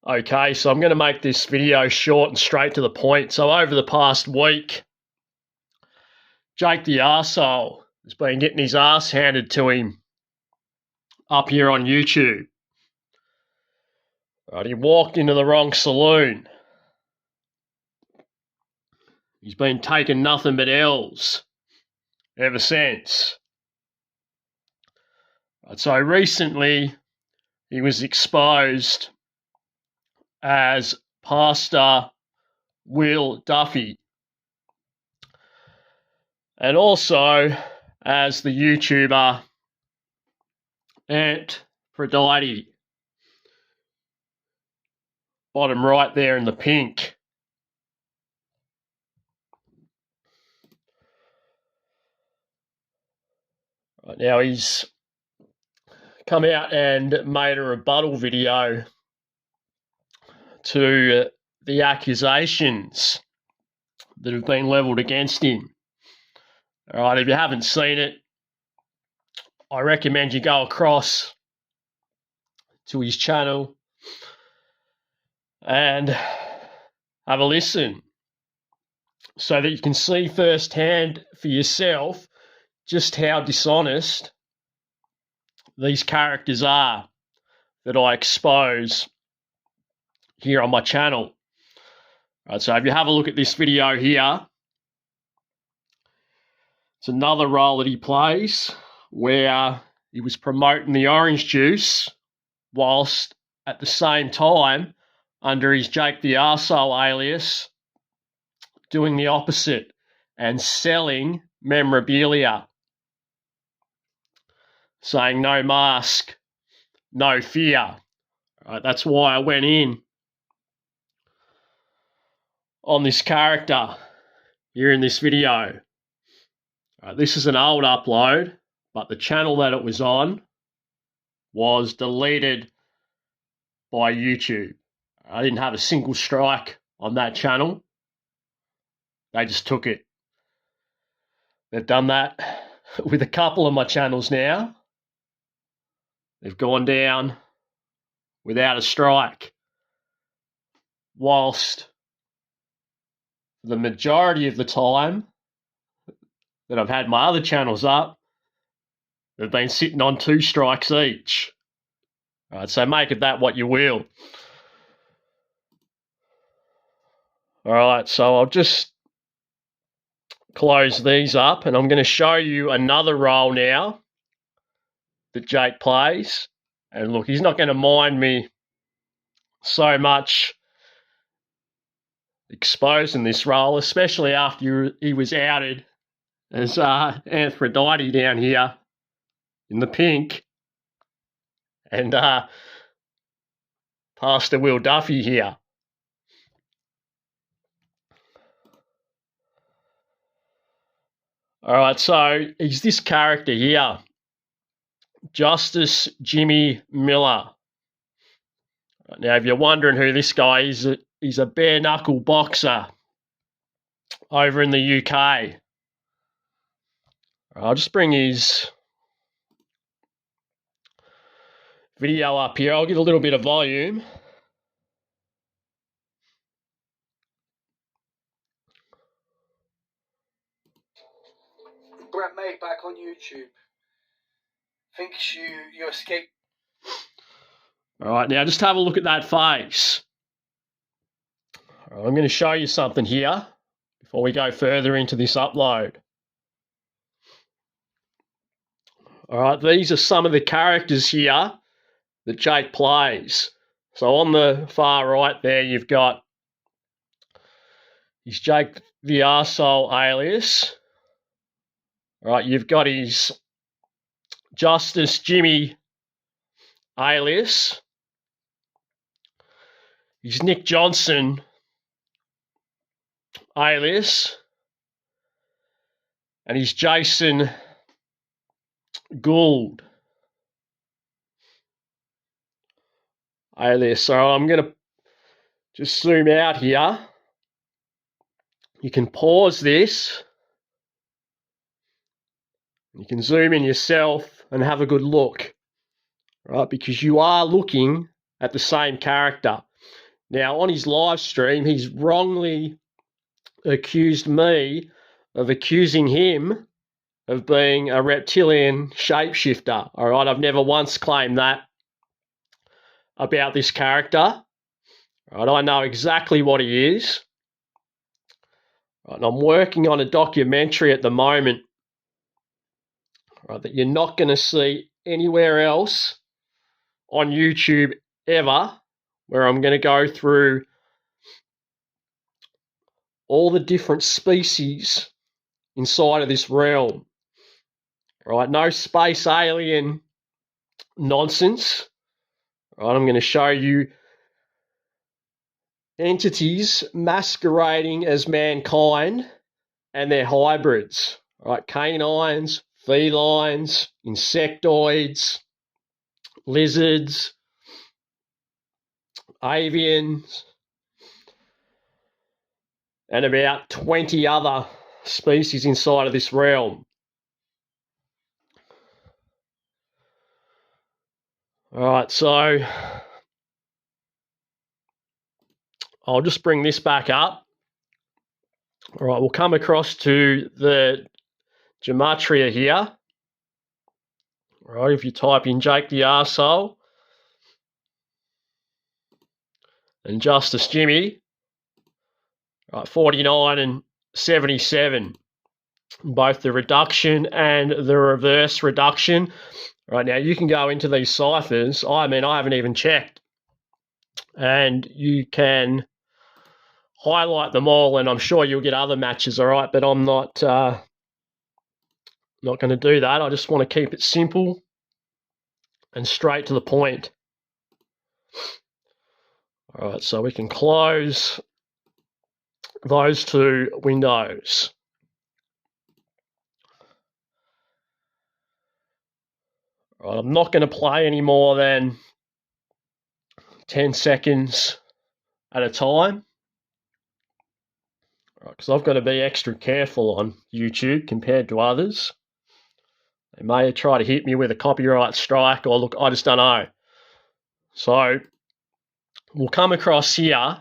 Okay, so I'm going to make this video short and straight to the point. So over the past week, Jake the arsehole has been getting his ass handed to him up here on YouTube. Right, he walked into the wrong saloon. He's been taking nothing but L's ever since. Right, so recently, he was exposed as Pastor Will Duffy, and also as the YouTuber Aphrodite, bottom right there in the pink. Right, now he's come out and made a rebuttal video to the accusations that have been levelled against him. All right, if you haven't seen it, I recommend you go across to his channel and have a listen so that you can see firsthand for yourself just how dishonest these characters are that I expose here on my channel. Right, so if you have a look at this video here, it's another role that he plays where he was promoting the orange juice whilst at the same time, under his Jake the Arsehole alias, doing the opposite and selling memorabilia, saying no mask, no fear. Right, that's why I went in on this character here in this video. Right, this is an old upload, but the channel that it was on was deleted by YouTube. I didn't have a single strike on that channel. They just took it. They've done that with a couple of my channels now. They've gone down without a strike, whilst the majority of the time that I've had my other channels up, they've been sitting on 2 strikes each. All right, so make of that what you will. All right, so I'll just close these up, and I'm going to show you another role now that Jake plays. And look, he's not going to mind me so much exposing this role, especially after he was outed as Aphrodite down here in the pink, and Pastor Will Duffy here. All right, so he's this character here, Justice Jimmy Miller. Now, if you're wondering who this guy is, he's a bare knuckle boxer over in the UK. I'll just bring his video up here. I'll give a little bit of volume. Brett May back on YouTube thinks you escaped. All right, now just have a look at that face. All right, I'm going to show you something here before we go further into this upload. All right, these are some of the characters here that Jake plays. So on the far right there, you've got his Jake the Arsehole alias. All right, you've got his Justice Jimmy alias. His Nick Johnson alias. And his Jason Gould alias. So I'm going to just zoom out here. You can pause this. You can zoom in yourself and have a good look, right? Because you are looking at the same character. Now, on his live stream, he's wrongly accused me of accusing him of being a reptilian shapeshifter. All right, I've never once claimed that about this character. All right, I know exactly what he is. All right, and I'm working on a documentary at the moment, all right, that you're not going to see anywhere else on YouTube ever, where I'm going to go through all the different species inside of this realm. All right, no space alien nonsense. All right, I'm going to show you entities masquerading as mankind and their hybrids. All right, canines, felines, insectoids, lizards, avians, and about 20 other species inside of this realm. All right, so I'll just bring this back up. All right, we'll come across to the Gematria here. All right, if you type in Jake the Arsehole and Justice Jimmy, right, 49 and 77, both the reduction and the reverse reduction. Right, now you can go into these ciphers. I mean, I haven't even checked, and you can highlight them all, and I'm sure you'll get other matches. All right, but I'm not going to do that. I just want to keep it simple and straight to the point. All right, so we can close those two windows. All right, I'm not going to play any more than 10 seconds at a time, because I've got to be extra careful on YouTube compared to others. They may try to hit me with a copyright strike, or look, I just don't know. So we'll come across here.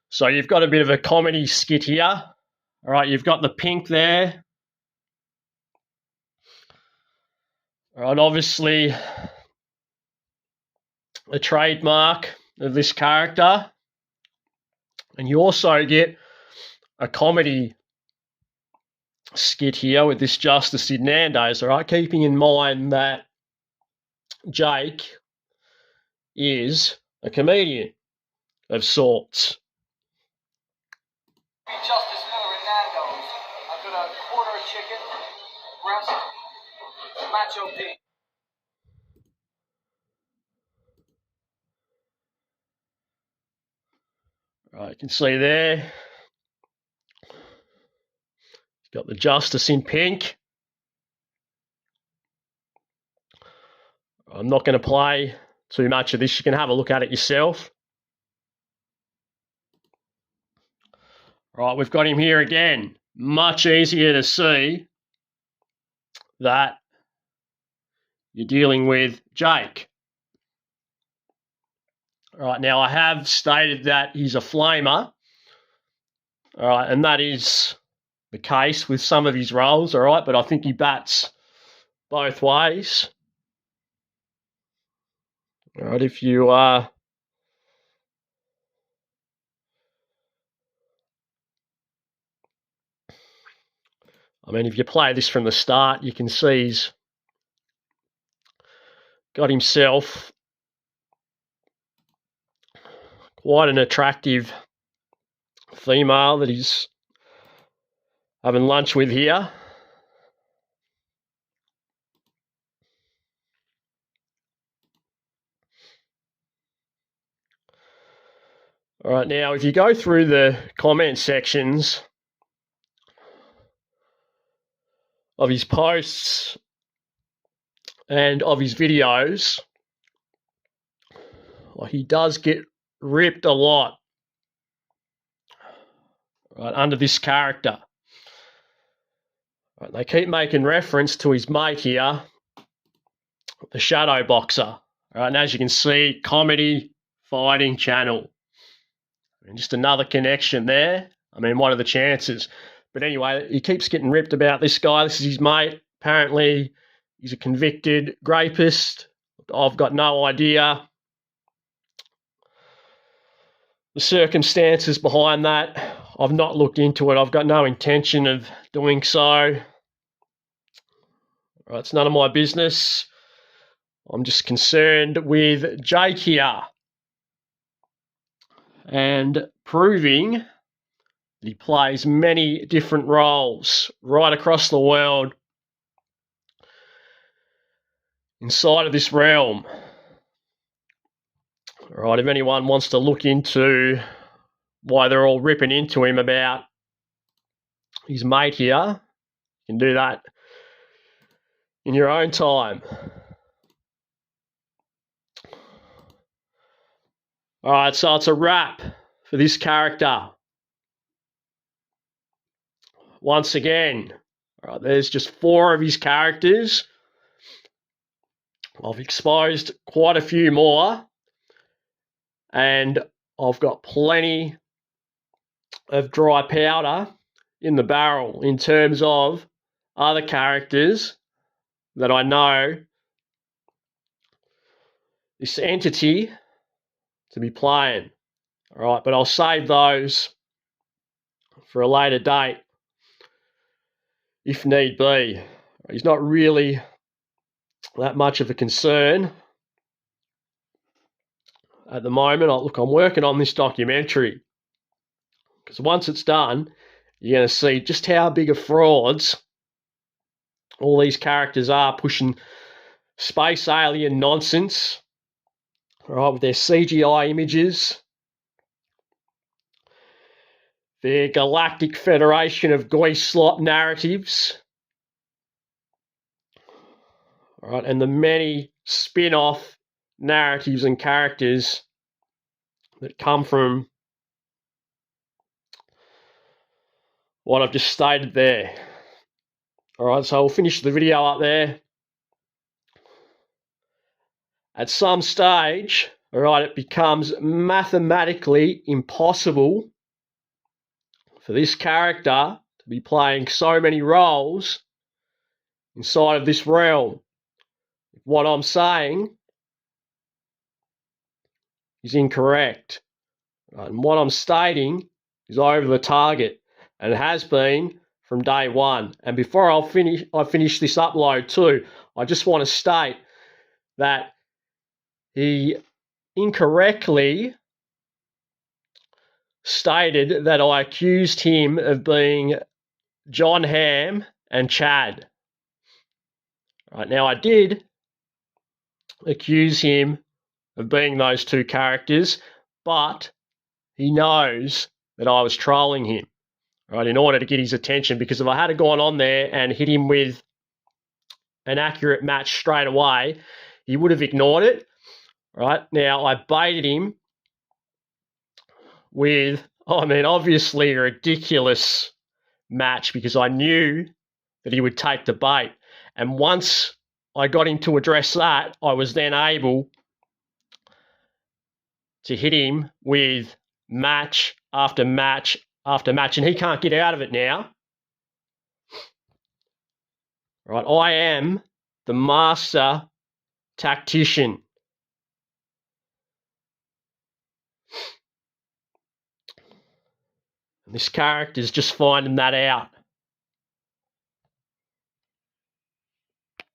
So you've got a bit of a comedy skit here. All right, you've got the pink there. All right, obviously a trademark of this character. And you also get a comedy skit here with this Justice in Nando's, all right, keeping in mind that Jake is a comedian of sorts. Justice Miller in Nando's. I've got a quarter of chicken, breast, macho pig. Right, you can see there, got the Justice in pink. I'm not going to play too much of this. You can have a look at it yourself. Right, we've got him here again. Much easier to see that you're dealing with Jake. All right, now I have stated that he's a flamer. All right, and that is the case with some of his roles, all right, but I think he bats both ways. All right, if you I mean, if you play this from the start, you can see he's got himself quite an attractive female that he's having lunch with here. All right, now if you go through the comment sections of his posts and of his videos, well, he does get ripped a lot, right, under this character. Right, they keep making reference to his mate here, the Shadow Boxer. Right, and as you can see, comedy fighting channel. And just another connection there. I mean, what are the chances? But anyway, he keeps getting ripped about this guy. This is his mate. Apparently, he's a convicted rapist. I've got no idea the circumstances behind that. I've not looked into it. I've got no intention of doing so. Right, it's none of my business. I'm just concerned with JTA and proving that he plays many different roles right across the world inside of this realm. All right, if anyone wants to look into why they're all ripping into him about his mate here, you can do that in your own time. All right, so it's a wrap for this character. Once again, all right, there's just 4 of his characters. I've exposed quite a few more, and I've got plenty of dry powder in the barrel in terms of other characters that I know this entity to be playing. All right, but I'll save those for a later date if need be. He's not really that much of a concern at the moment. Look, I'm working on this documentary because once it's done, you're going to see just how big of frauds all these characters are, pushing space alien nonsense, all right, with their CGI images, their Galactic Federation of Goy slop narratives, all right, and the many spin-off narratives and characters that come from what I've just stated there. All right, so we'll finish the video up there. At some stage, all right, it becomes mathematically impossible for this character to be playing so many roles inside of this realm. What I'm saying is incorrect. Right, and what I'm stating is over the target, and it has been from day one. And before I finish this upload too, I just want to state that he incorrectly stated that I accused him of being John Hamm and Chad. Right, now, I did accuse him of being those 2 characters, but he knows that I was trolling him, right, in order to get his attention, because if I had gone on there and hit him with an accurate match straight away, he would have ignored it. Right, now, I baited him with, obviously a ridiculous match, because I knew that he would take the bait. And once I got him to address that, I was then able to hit him with match after match after match, and he can't get out of it now. Right, I am the master tactician. And this character's just finding that out.